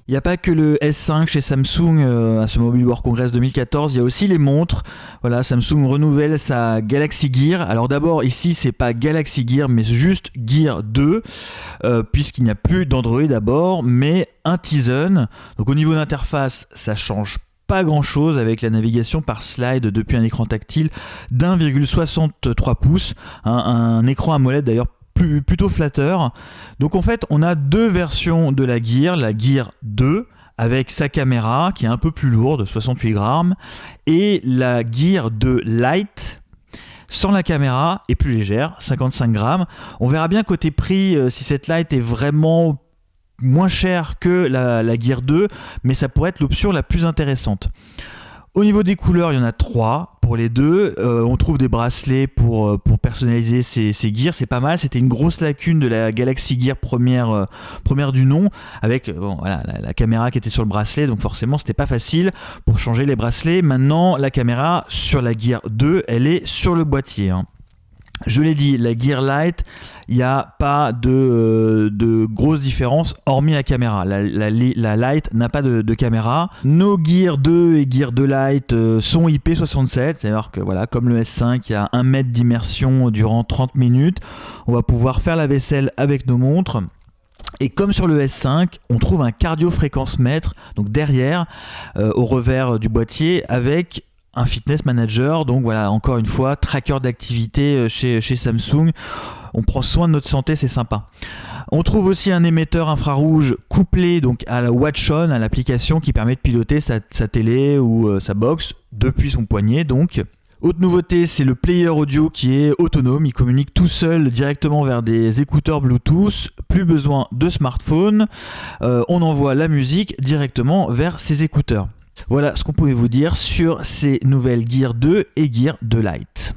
Il n'y a pas que le S5 chez Samsung à ce Mobile World Congress 2014, il y a aussi les montres. Voilà, Samsung renouvelle sa Galaxy Gear. Alors d'abord, ici, c'est pas Galaxy Gear, mais juste Gear 2, puisqu'il n'y a plus d'Android d'abord, mais un Tizen. Donc au niveau d'interface, ça change pas grand chose avec la navigation par slide depuis un écran tactile d'1,63 pouces, un écran AMOLED d'ailleurs plutôt flatteur. Donc en fait on a deux versions de la Gear 2 avec sa caméra qui est un peu plus lourde, 68 grammes, et la Gear 2 Lite sans la caméra et plus légère, 55 grammes. On verra bien côté prix si cette Lite est vraiment moins chère que la Gear 2, mais ça pourrait être l'option la plus intéressante. Au niveau des couleurs, il y en a 3 pour les deux. On trouve des bracelets pour personnaliser ces gears, c'est pas mal. C'était une grosse lacune de la Galaxy Gear première du nom, avec voilà, la caméra qui était sur le bracelet, donc forcément c'était pas facile pour changer les bracelets. Maintenant, la caméra sur la Gear 2, elle est sur le boîtier, hein. Je l'ai dit, la Gear Lite, il n'y a pas de grosses différences hormis la caméra. La Lite n'a pas de caméra. Nos Gear 2 et Gear 2 Lite sont IP67, c'est-à-dire que voilà, comme le S5, il y a 1 mètre d'immersion durant 30 minutes. On va pouvoir faire la vaisselle avec nos montres. Et comme sur le S5, on trouve un cardio-fréquence-mètre, donc derrière, au revers du boîtier, avec un fitness manager. Donc voilà, encore une fois, tracker d'activité chez Samsung. On prend soin de notre santé, c'est sympa. On trouve aussi un émetteur infrarouge couplé donc à la Watch On, à l'application qui permet de piloter sa télé ou sa box depuis son poignet. Donc, autre nouveauté, c'est le player audio qui est autonome. Il communique tout seul directement vers des écouteurs Bluetooth. Plus besoin de smartphone. On envoie la musique directement vers ses écouteurs. Voilà ce qu'on pouvait vous dire sur ces nouvelles Gear 2 et Gear 2 Lite.